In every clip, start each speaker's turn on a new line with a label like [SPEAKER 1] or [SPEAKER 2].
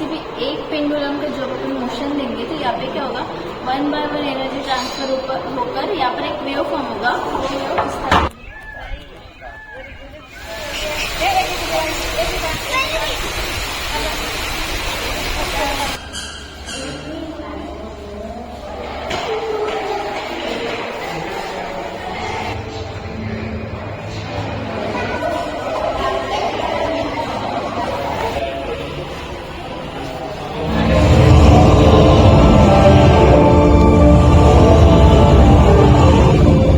[SPEAKER 1] किसी भी एक पेंडुलम का जब अपन मोशन देंगे तो यहाँ पे क्या होगा, 1/1 एनर्जी ट्रांसफर होकर यहाँ पर एक वेव फॉर्म होगा। वो वेव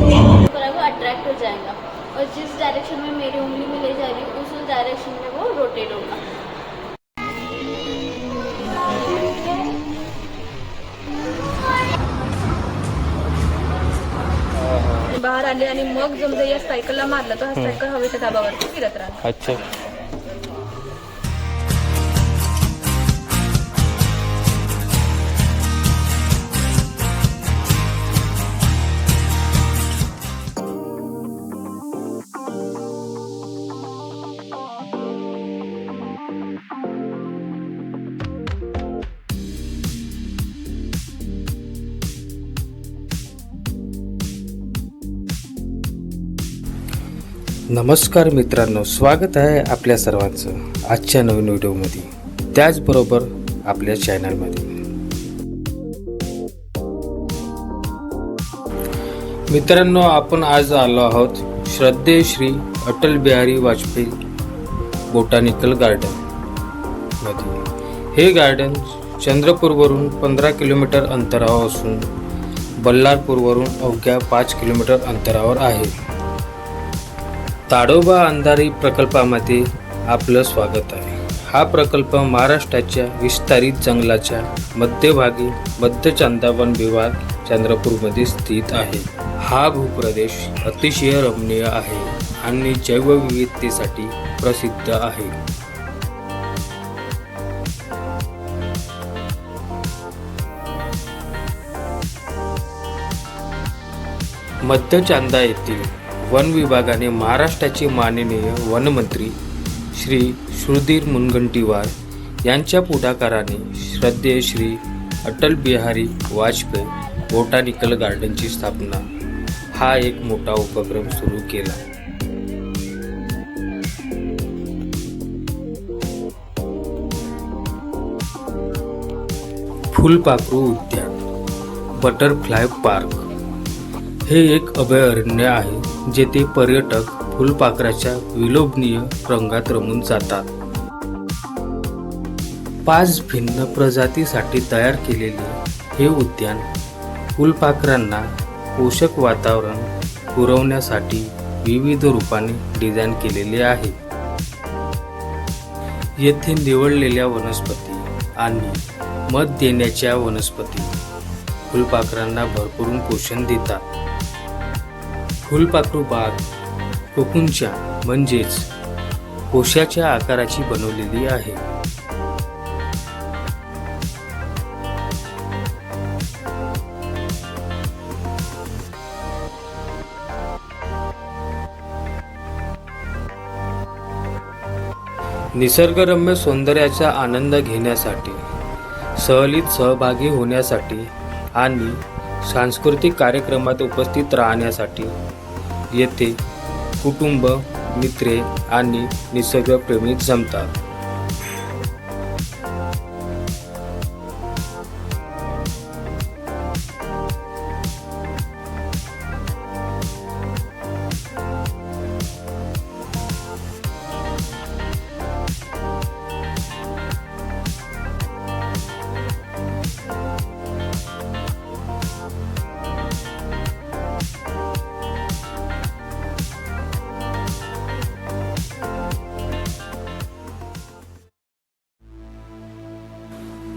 [SPEAKER 1] इस तरह अट्रैक्ट हो जाएगा और जिस डायरेक्शन में मेरी उंगली में ले जा रही हूँ उस डायरेक्शन में वो रोटेट होगा।
[SPEAKER 2] बाहेर आले आणि मग जमजा या सायकलला मारलं तर हा सायकल हवेच्या दाबावरती फिरत राहतो।
[SPEAKER 3] अच्छा,
[SPEAKER 4] नमस्कार मित्रांनो, स्वागत आहे आपल्या सर्वांचं आजच्या नवीन व्हिडिओमध्ये, त्याचबरोबर आपल्या चॅनलमध्ये। मित्रांनो, आपण आज आलो आहोत श्रद्धेय श्री अटल बिहारी वाजपेयी बोटॅनिकल गार्डन मध्ये। हे गार्डन चंद्रपूरवरून 15 किलोमीटर अंतरावर असून बल्लारपूरवरून अवघ्या 5 किलोमीटर अंतरावर आहे। ताडोबा अंधारी प्रकल्पामध्ये आपलं स्वागत आहे। हा प्रकल्प महाराष्ट्राच्या विस्तारित जंगलाच्या मध्यभागी मध्यचांदा वन विभाग चंद्रपूरमध्ये स्थित आहे। हा भूप्रदेश अतिशय रमणीय आहे आणि जैवविविधतेसाठी प्रसिद्ध आहे। मध्यचांदा येथील वन विभागाने महाराष्ट्राचे माननीय वनमंत्री श्री सुधीर मुनगंटीवार यांच्या पुढाकाराने श्रद्धेय श्री अटल बिहारी वाजपेयी बोटॅनिकल गार्डनची स्थापना हा एक मोठा उपक्रम सुरू केला। फुलपाखरू उद्यान बटरफ्लाय पार्क हे एक अभयारण्य आहे जेथे पर्यटक फुलपाखराच्या विलोभनीय रंगात रमून जातात। 5 भिन्न प्रजातीसाठी तयार केलेले हे उद्यान फुलपाखरांना पोषक वातावरण पुरवण्यासाठी विविध रूपाने डिझाईन केलेले आहे। येथे निवडलेल्या वनस्पती आणि मध देण्याच्या वनस्पती फुलपाखरांना भरपूर पोषण देतात। फुलपाखरू बाग कोकूनच्या म्हणजेच कोशाच्या आकाराची बनवलेली आहे। निसर्गरम्य सौंदर्याचा आनंद घेण्यासाठी, सहलीत सहभागी होण्यासाठी आणि सांस्कृतिक कार्यक्रमात उपस्थित राहण्यासाठी येथे कुटुंब, मित्रे आणि निसर्गप्रेमी जमतात।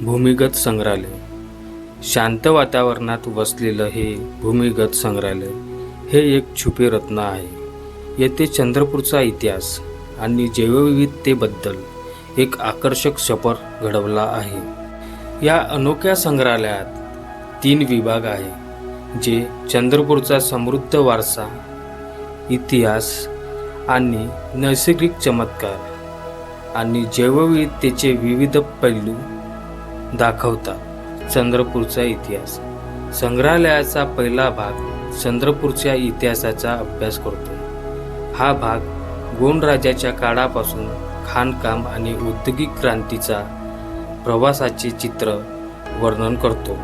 [SPEAKER 4] भूमिगत संग्रहालय शांत वातावरणात वसलेलं हे भूमिगत संग्रहालय हे एक छुपे रत्न आहे। येथे चंद्रपूरचा इतिहास आणि जैवविविधतेबद्दल एक आकर्षक सफर घडवला आहे। या अनोख्या संग्रहालयात 3 विभाग आहे जे चंद्रपूरचा समृद्ध वारसा, इतिहास आणि नैसर्गिक चमत्कार आणि जैवविविधतेचे विविध पैलू दाखवतात. चंद्रपूरचा इतिहास. संग्रहालयाचा पहिला भाग चंद्रपूरच्या इतिहासाचा अभ्यास करतो. हा भाग गोंड राजाच्या काळापासून खाणकाम आणि औद्योगिक क्रांतीचा प्रवासाचे चित्र वर्णन करतो.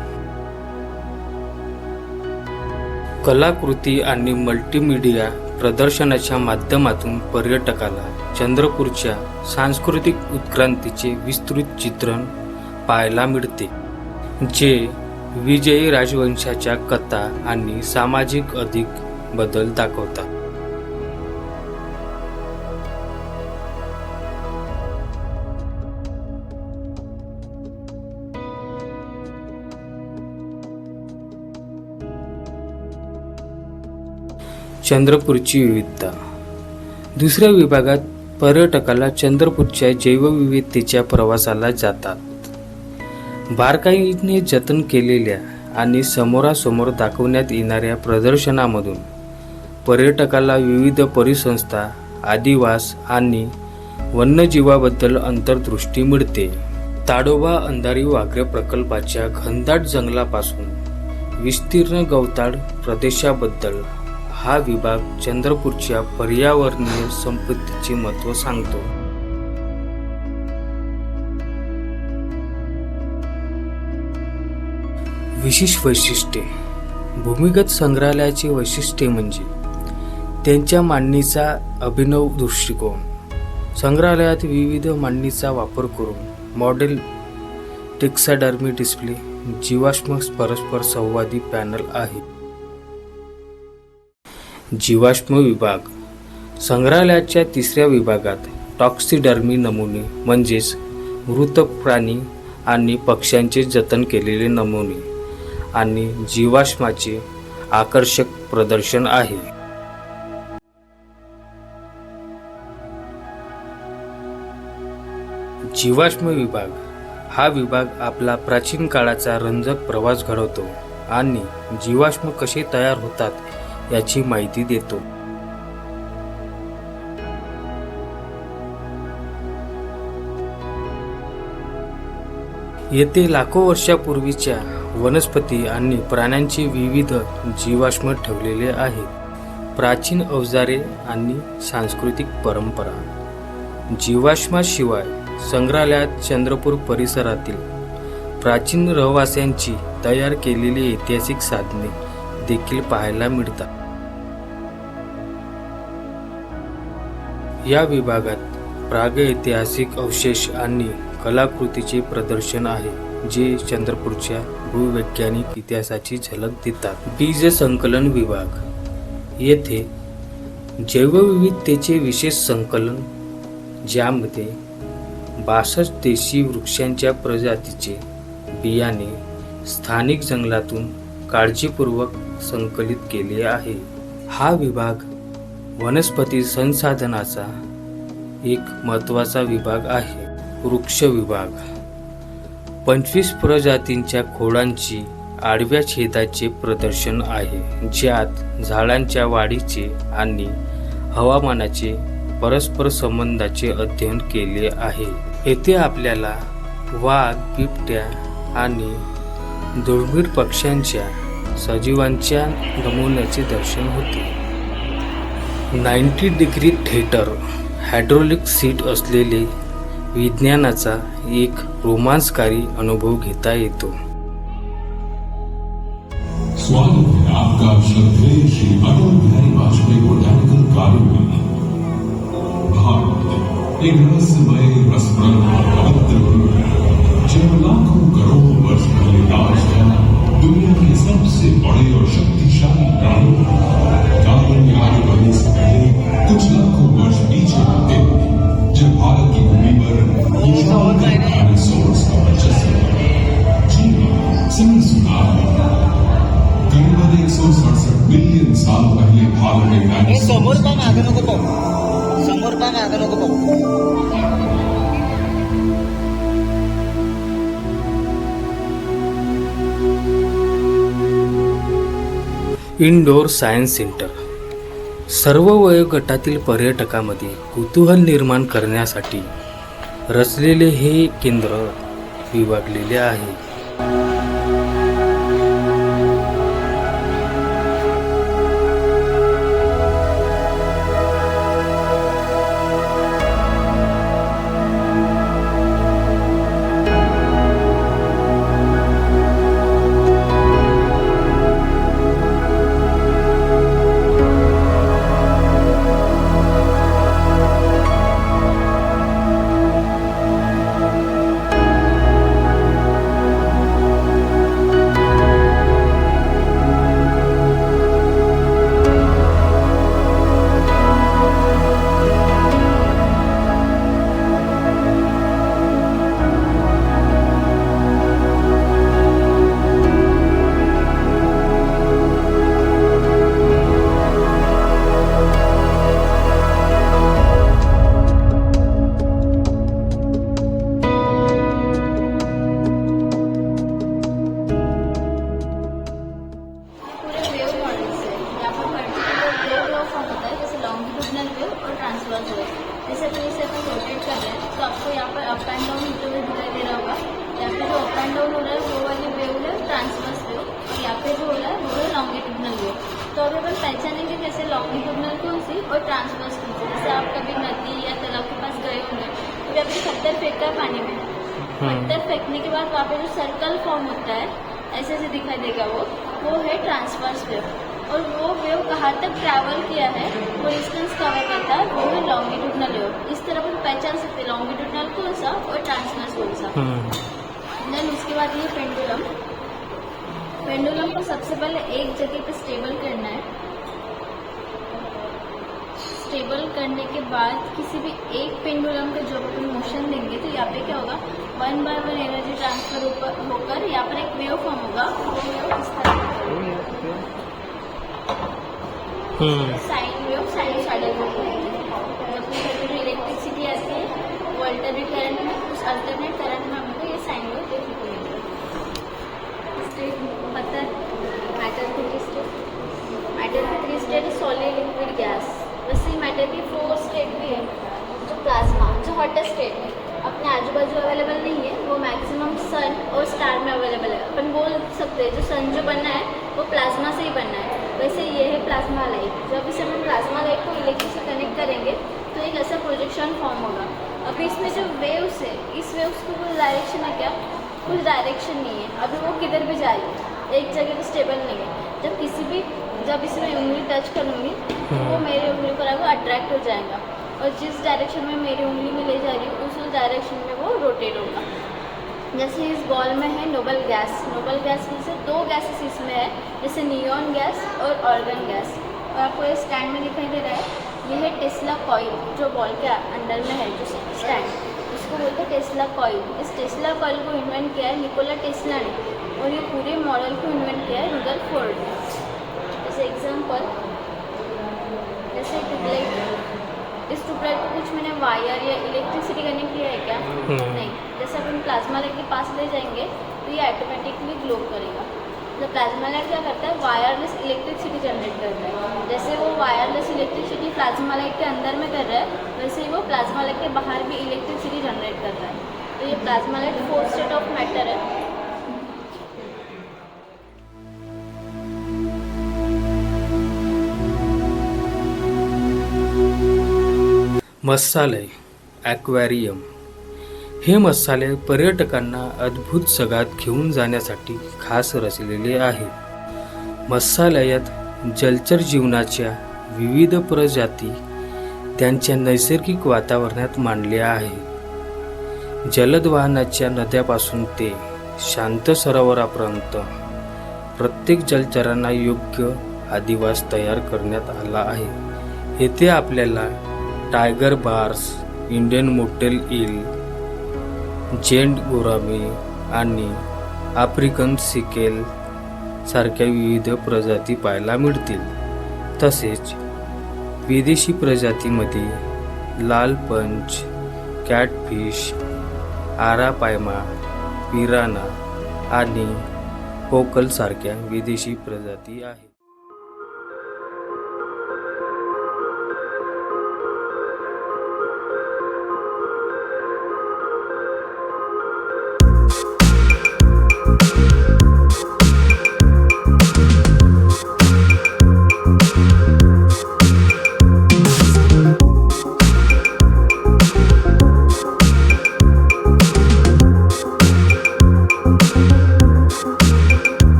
[SPEAKER 4] कलाकृती आणि मल्टीमीडिया प्रदर्शनाच्या माध्यमातून पर्यटकाला चंद्रपूरच्या सांस्कृतिक उत्क्रांतीचे विस्तृत चित्रण पाहायला मिळते, जे विजयी राजवंशाच्या कथा आणि सामाजिक अधिक बदल दाखवतात. चंद्रपूरची विविधता. दुसऱ्या विभागात पर्यटकाला चंद्रपूरच्या जैवविविधतेच्या प्रवासाला जातात. बारकाईने जतन केलेल्या आणि समोरासमोर दाखवण्यात येणाऱ्या प्रदर्शनामधून पर्यटकाला विविध परिसंस्था, आदिवास आणि वन्यजीवाबद्दल अंतर्दृष्टी मिळते. ताडोबा अंधारी व्याघ्र प्रकल्पाच्या घनदाट जंगलापासून विस्तीर्ण गवताळ प्रदेशाबद्दल हा विभाग चंद्रपूरच्या पर्यावरणीय संपत्तीचे महत्त्व सांगतो. विशेष वैशिष्ट्ये. भूमिगत संग्रहालयाचे वैशिष्ट्य म्हणजे त्यांच्या मांडणीचा अभिनव दृष्टिकोन. संग्रहालयात विविध मांडणीचा वापर करून मॉडेल, टेक्साडर्मी डिस्प्ले, जीवाश्म परस्पर संवादी पॅनल आहे. जीवाश्म विभाग. संग्रहालयाच्या तिसऱ्या विभागात टॉक्सिडर्मी नमुने म्हणजेच मृत प्राणी आणि पक्ष्यांचे जतन केलेले नमुने आणि जीवाश्माचे आकर्षक प्रदर्शन आहे. जीवाश्म विभाग. हा विभाग आपला प्राचीन काळाचा रंजक प्रवास घडवतो आणि जीवाश्म कसे तयार होतात याची माहिती देतो. येथे लाखो वर्षापूर्वीच्या वनस्पती आणि प्राण्यांचे विविध जीवाश्म ठेवलेले आहेत. प्राचीन अवजारे आणि सांस्कृतिक परंपरा. जीवाश्माशिवाय संग्रहालयात चंद्रपूर परिसरातील प्राचीन रहिवाशांची तयार केलेली ऐतिहासिक साधने देखील पाहायला मिळतात. या विभागात प्रागैतिहासिक अवशेष आणि कलाकृतीचे प्रदर्शन आहे, जे चंद्रपूरच्या भूवैज्ञानिक इतिहासाची झलक देतात. बीज संकलन विभाग. येथे जैवविविधतेचे विशेष संकलन, ज्यामध्ये 62 देशी वृक्षांच्या प्रजातीचे बियाणे स्थानिक जंगलातून काळजीपूर्वक संकलित केले आहे. हा विभाग वनस्पती संसाधनाचा एक महत्त्वाचा विभाग आहे. वृक्ष विभाग. 25 प्रजातींच्या खोडांची आडव्या छेदाचे प्रदर्शन आहे, ज्यात झाडांच्या वाढीचे आणि हवामानाचे परस्पर संबंधाचे अध्ययन केले आहे. येथे आपल्याला वाघ, बिबट्या आणि दुर्मिळ पक्ष्यांच्या सजीवांच्या नमुन्याचे दर्शन होते. 90 डिग्री थिएटर. हायड्रोलिक सीट असलेले विज्ञानाचा एक रोमांचकारी अनुभव घेता येतो.
[SPEAKER 3] स्वागत है आपका श्रद्धेय श्री अटल बिहारी वाजपेयी बोटैनिकल गार्डन में। भारत एक रहस्यमय, रसप्रद और पवित्र भूमि है, जो लाखों करोड़ वर्ष पहले राज था दुनिया के सबसे बड़े और शक्तिशाली प्राणियों का। गार्डन में आगे बढ़ने से पहले कुछ लाखों वर्ष पीछे होते हैं, जब भारत की भूमि पर डायनासोर्स का वर्चस्व था। जी हाँ, सही सुना है। करीबन 167 बिलियन साल पहले भारत में डायनासोर।
[SPEAKER 5] समोर पा मागे नको पाहू।
[SPEAKER 4] Indoor science centre. सर्व वयोगटातील पर्यटकांमध्ये कुतूहल निर्माण करण्यासाठी रचलेले हे केंद्र विभागलेले आहे.
[SPEAKER 1] पूरे वेव मॉडल्स है। यहाँ पर पर्टिकुलर वेव फॉर्म होता है, जैसे लॉन्गिट्यूडनल वेव और ट्रांसवर्स वेव। जैसे अपन इसे अपन रोटेट कर रहे हैं तो आपको यहाँ पर अप एंड डाउन होते हुए दिखाई दे रहा होगा। यहाँ पे जो अप एंड डाउन हो रहा है वो वाली वेव है ट्रांसवर्स वेव, और यहाँ पे जो हो रहा है वो है लॉन्गिट्यूडनल वेव। तो अभी अपन पहचानेंगे जैसे लॉन्गिट्यूडनल कौन सी और ट्रांसवर्स कौन सी। जैसे आप कभी नदी या तालाब के पास गए होंगे तो भी आपने पत्थर फेंका है पानी में, पत्थर फेंकने के बाद वहाँ पे जो सर्कल फॉर्म होता है ऐसे ऐसे दिखाई देगा वो है ट्रांसवर्स वेव। और वो वेव कहाँ तक ट्रैवल किया है, वो डिस्टेंस कवर करता है, वो है लॉन्गिट्यूडनल वेव। इस तरह हम पहचान सकते हैं लॉन्गिट्यूडनल कौन सा और ट्रांसवर्स कौन सा। देन उसके बाद ये पेंडुलम। पेंडुलम को सबसे पहले एक जगह पे स्टेबल करना है। स्टेबल करने के बाद किसी भी एक पेंडुलम का जब अपन मोशन देंगे तो यहाँ पे क्या होगा, 1 by 1 एनर्जी ट्रांसफर होकर यहाँ पर एक वेव फॉर्म होगा। वो वेव इस तरह साइन वेव, साइनसॉइडल वेव। जब भी घर में जो इलेक्ट्रिसिटी आती है वो अल्टरनेट करंट में, उस अल्टरनेट करंट में हमको ये साइन वेव देखने को मिलेगा। स्टेट पता मैटर की 3 स्टेट, मैटर की 3 स्टेट सॉलिड, लिक्विड, गैस। वैसे ही मैटर की 4 स्टेट भी है, जो प्लाज्मा, जो हॉटेस्ट स्टेट है, अपने आजू बाजू अवेलेबल नहीं है, वो मैक्सिमम सन और स्टार में अवेलेबल है। अपन बोल सकते हैं जो सन जो बनना है वो प्लाज्मा से ही बनना है। वैसे ये है प्लाज्मा लाइट। जब इसे हम प्लाज्मा लाइट को इलेक्ट्रिक से कनेक्ट करेंगे तो एक ऐसा प्रोजेक्शन फॉर्म होगा। अभी इसमें जो वेव्स है, इस वेव्स को कुछ डायरेक्शन है क्या, कुछ डायरेक्शन नहीं है। अभी वो किधर भी जा रही है, एक जगह पे स्टेबल नहीं है। जब इसमें उंगली टच करूँगी तो वो मेरी उंगली पर वो अट्रैक्ट हो जाएगा, और जिस डायरेक्शन में मेरी उंगली में ले जा रही हूँ उस डायरेक्शन में वो रोटेट होगा। जैसे इस बॉल में है नोबल गैस। नोबल गैस में से 2 गैसेस इसमें है, जैसे नियॉन गैस और ऑर्गन गैस। और आपको ये स्टैंड में दिखाई दे रहा है, ये है टेस्ला कॉइल, जो बॉल के अंदर में है जो स्टैंड, इसको बोलते हैं टेस्ला कॉइल। इस टेस्ला कॉइल को इन्वेंट किया है निकोला टेस्ला ने, और ये पूरे मॉडल को इन्वेंट किया है रुदरफोर्ड ने। जैसे एग्जाम्पल, जैसे ट्यूबलाइट, इस ट्यूबलाइट को कुछ मैंने वायर या इलेक्ट्रिसिटी कनेक्ट किया है क्या, नहीं। जैसे अपन प्लाज्मा लाइट के पास ले जाएंगे तो ये ऑटोमेटिकली ग्लो करेगा। तो प्लाज्मा लाइट क्या करता है, वायरलेस इलेक्ट्रिसिटी जनरेट करता है। जैसे वो वायरलेस इलेक्ट्रिसिटी प्लाज्मा लाइट के अंदर में कर रहा है, वैसे ही वो प्लाज्मा लाइट के बाहर भी इलेक्ट्रिसिटी जनरेट करता है। तो ये plasma light 4 state of matter है।
[SPEAKER 4] मत्स्यालय, ॲक्वॅरियम. हे मत्स्यालय पर्यटकांना अद्भुत जगात घेऊन जाण्यासाठी खास रचलेले आहे. मत्स्यालयात जलचर जीवनाच्या विविध प्रजाती त्यांच्या नैसर्गिक वातावरणात मांडल्या आहे. जलद वाहनाच्या नद्यापासून ते शांत सरोवरापर्यंत प्रत्येक जलचरांना योग्य अधिवास तयार करण्यात आला आहे. येथे आपल्याला टायगर बार्स, इंडियन मोटेल ईल, जेंट गोरामी आणि आफ्रिकन सिकेल सारख्या विविध प्रजाती पाहायला मिळतील. तसेच विदेशी प्रजातीमध्ये लाल पंच, कॅटफिश, आरापायमा, पिराना आणि कोकल सारख्या विदेशी प्रजाती आहेत.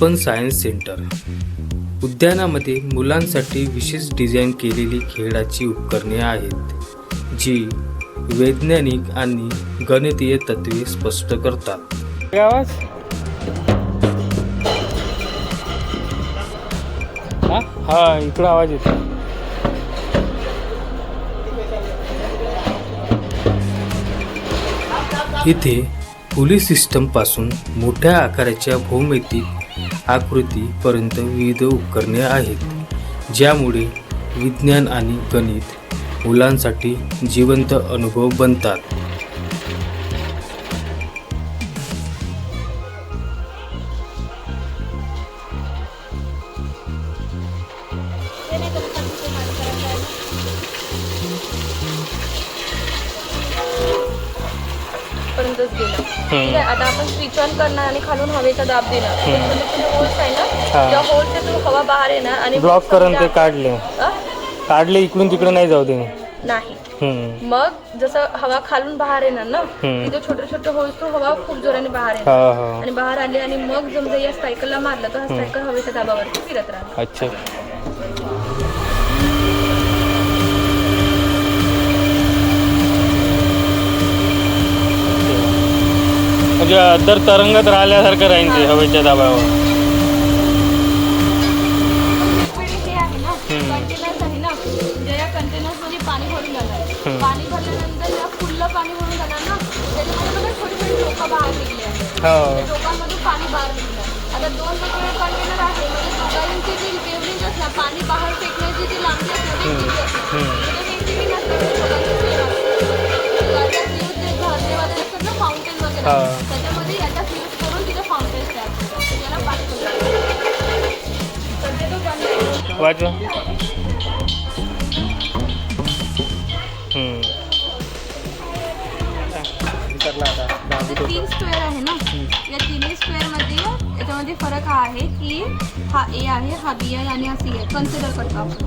[SPEAKER 4] Urban science centre. उद्यानामध्ये मुलांसाठी विशेष डिझाईन केलेली खेळाची उपकरणे आहेत जी वैज्ञानिक आणि गणितीय तत्त्वे स्पष्ट करतात.
[SPEAKER 5] आवाज हा इकडं आवाज येतो.
[SPEAKER 4] इथे पुली सिस्टम पासून मोठ्या आकाराच्या भौमितिक आकृतीपर्यंत विविध उपकरणे आहेत ज्यामुळे विज्ञान आणि गणित मुलांसाठी जिवंत अनुभव बनतात.
[SPEAKER 2] पर्यंतच गेलं. ठीक आहे, आता आपण स्विच ऑन करणार आणि खालून हवेचा दाब देणार. होल्स आहे ना, त्या होल्सचे थ्रू हवा बाहेर येणार आणि
[SPEAKER 5] ब्लॉक करून ते काढले इकडून तिकडे नाही जाऊ दे.
[SPEAKER 2] नाही. मग जसं हवा खालून बाहेर येणार ना, तिथे छोटे छोटे होल्स थ्रू हवा खूप जोराने बाहेर येणार आणि बाहेर आली आणि मग समजा या सायकलला मारलं तर हा सायकल हवेच्या दाबावरती फिरत राहणार.
[SPEAKER 5] अच्छा. म्हणजे दर तरंगत राहिल्यासारखं राहील ते हवेच्या दाबावर.
[SPEAKER 2] हे आहे ना कंटेनर्स आहे ना, म्हणजे या कंटेनर्स मध्ये पाणी भरून जाणार. पाणी भरल्यानंतर या फुल्ल पाणी भरून जाणार ना, त्याच्यामध्ये बघा छोटे छोटे टोका बाहेर निघले आहेत. टोकांमधून पाणी बाहेर निघणार. आता 2 वेगवेगळे कंटेनर आहे, म्हणजे टोकांची जी वेव्हलेंथ असणार, पाणी बाहेर फेकण्याची जी लांबी असते ती किती असते. फाउंटेन वगैरे त्याच्यामध्ये याचा फ्यूज करून तिथे फाउंटेन तयार करतात. याला
[SPEAKER 5] वाजवा.
[SPEAKER 2] तीन स्क्वेअर आहे ना, या तिन्ही स्क्वेअरमध्ये याच्यामध्ये फरक हा आहे की हा ए आहे, हा बी आहे आणि हा सी आहे. कन्सिडर करतो आपण.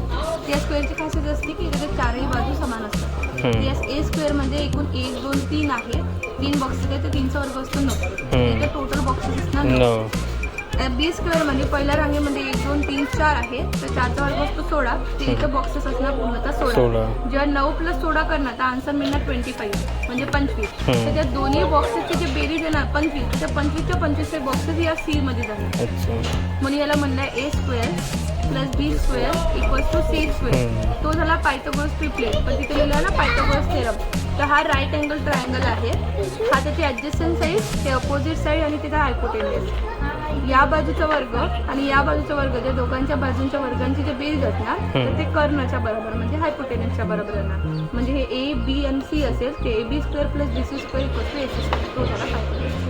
[SPEAKER 2] त्या स्क्वेअरची खासियत असते की त्याच्या चारही बाजू समान असतात. या ए स्क्वेअरमध्ये एकूण 1 2 3 आहे. 3 बॉक्सेस आहेत, तर 3चा वर्ग असतो 9. इथे टोटल बॉक्सेस असणार 9. बी स्क्वेअरमध्ये पहिल्या रांगेमध्ये 1 2 3 4 आहे, तर 4चा वर्ग असतो 16. ते इथं बॉक्सेस असणार पूर्णतः 16. जेव्हा 9 + 16 करणार तर आन्सर मिळणार 25 म्हणजे 25. तर त्या दोन्ही बॉक्सेसची जे बेरीज येणार 25, त्या 25च्या 25 बॉक्सेस या सी मध्ये जाणार. म्हणून याला म्हणलं ए स्क्वेअर + बी स्क्वेअर = सी स्क्वेअर. तो झाला पायथागोरस ट्रिपलेट. पण तिथे लिहिलं ना पायथागोरस थेरम. तर हा राईट अँगल ट्रायंगल आहे. हा त्याची ॲडजस्टंट साईड, ते अपोजिट साईड आणि त्याचा हायपोटेन्यूस. या बाजूचा वर्ग आणि या बाजूचा वर्ग, त्या दोघांच्या बाजूंच्या वर्गांची जे बेरीज असणार तर ते कर्णच्या बरोबर म्हणजे हायपोटेन्यूसच्या बरोबर येणार. म्हणजे हे ए बी आणि सी असेल ते A B square + B C square = A C square. तो झाला हायपोटेन्यूस.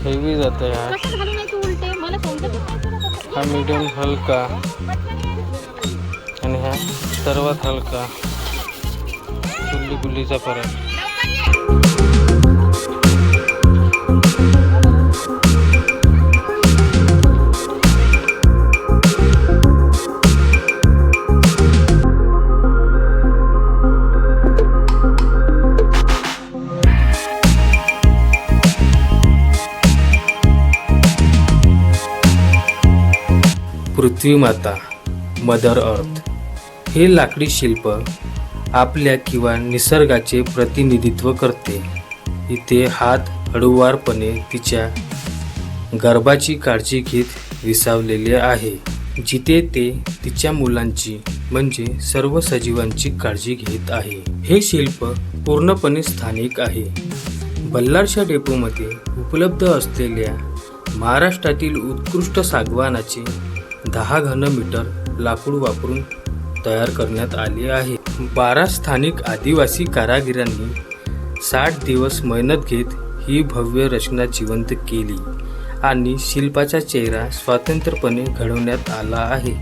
[SPEAKER 5] हेवी जातं यार. हा मीडियम हलका आणि हा सर्वात हलका. गुल्ली गुल्लीचा फरक.
[SPEAKER 4] पृथ्वी माता मदर अर्थ हे लाकडी शिल्प आपल्या किंवा निसर्गाचे प्रतिनिधित्व करते. इथे हात हळूवारपणे तिच्या गर्भाची काळजी घेत विसावलेले आहे, जिथे ते तिच्या मुलांची म्हणजे सर्व सजीवांची काळजी घेत आहे. हे शिल्प पूर्णपणे स्थानिक आहे. बल्लारच्या डेपोमध्ये उपलब्ध असलेल्या महाराष्ट्रातील उत्कृष्ट सागवानाचे 10 घनमीटर लाकूड वापरून तयार करण्यात आले आहे. 12 स्थानिक आदिवासी कारागिरांनी 60 दिवस मेहनत घेत ही भव्य रचना जिवंत केली आणि शिल्पाचा चेहरा स्वतंत्रपणे घडवण्यात आला आहे.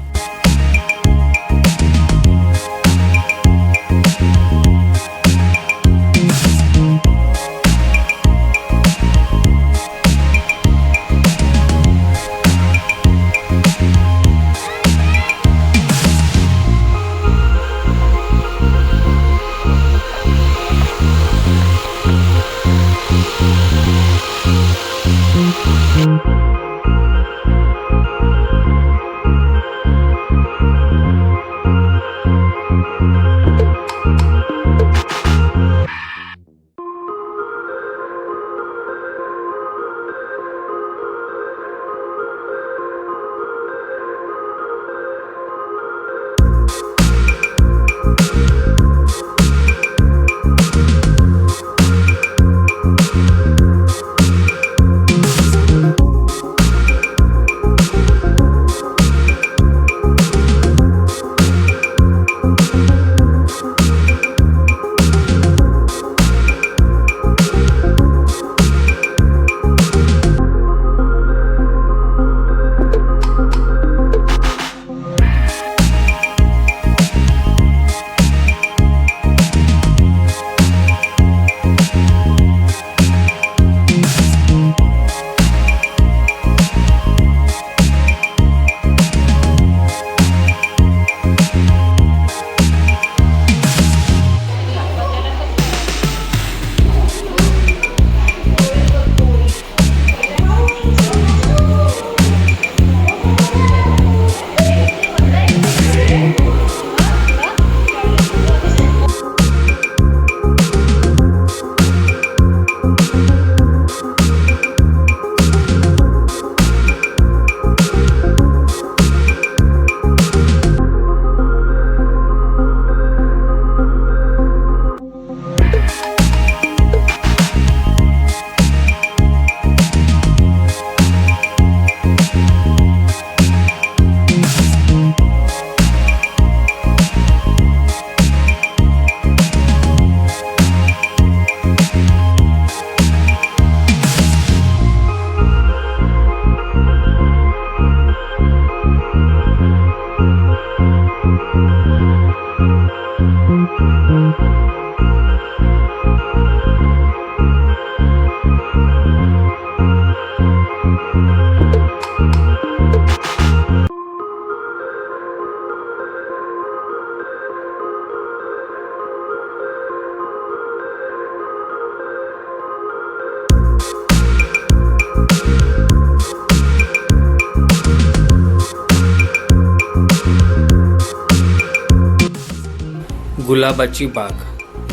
[SPEAKER 4] गुलाबाची बाग,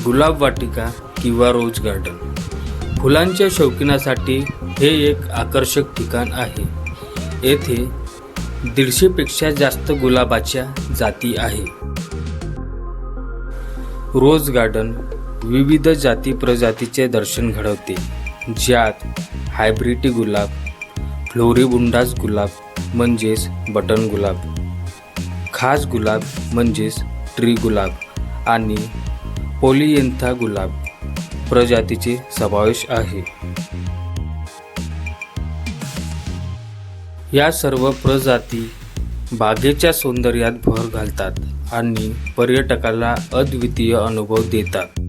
[SPEAKER 4] गुलाब वाटिका किंवा रोज गार्डन. फुलांच्या शौकीनासाठी हे एक आकर्षक ठिकाण आहे. येथे 150 पेक्षा जास्त गुलाबाच्या जाती आहे. रोज गार्डन विविध जाती प्रजातीचे दर्शन घडवते, ज्यात हायब्रिड गुलाब, फ्लोरिबुंडास गुलाब म्हणजेच बटन गुलाब, खास गुलाब म्हणजेच ट्री गुलाब आणि पोलिएंथा गुलाब प्रजातीचे समावेश आहे. या सर्व प्रजाती बागेच्या सौंदर्यात भर घालतात आणि पर्यटकाला अद्वितीय अनुभव देतात.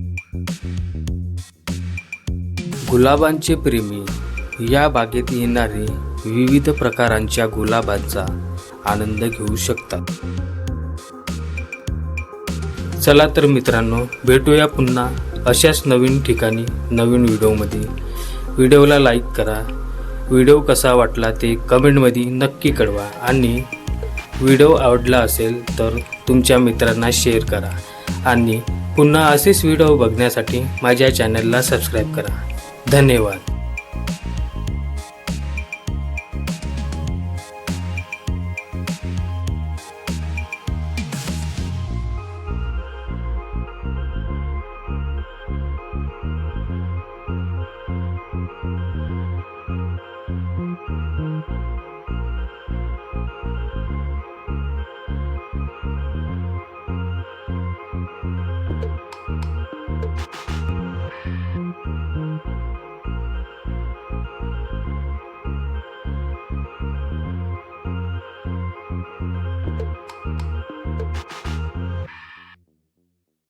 [SPEAKER 4] गुलाबांचे प्रेमी या बागेत येणारे विविध प्रकारांच्या गुलाबांचा आनंद घेऊ शकतात. चला तर मित्रांनो, भेटूया पुन्हा अशाच नवीन ठिकाणी नवीन व्हिडिओमध्ये. व्हिडिओला लाईक करा. व्हिडिओ कसा वाटला ते कमेंटमध्ये नक्की कळवा आणि व्हिडिओ आवडला असेल तर तुमच्या मित्रांना शेअर करा आणि पुन्हा असेच व्हिडिओ बघण्यासाठी माझ्या चॅनलला सबस्क्राईब करा. धन्यवाद.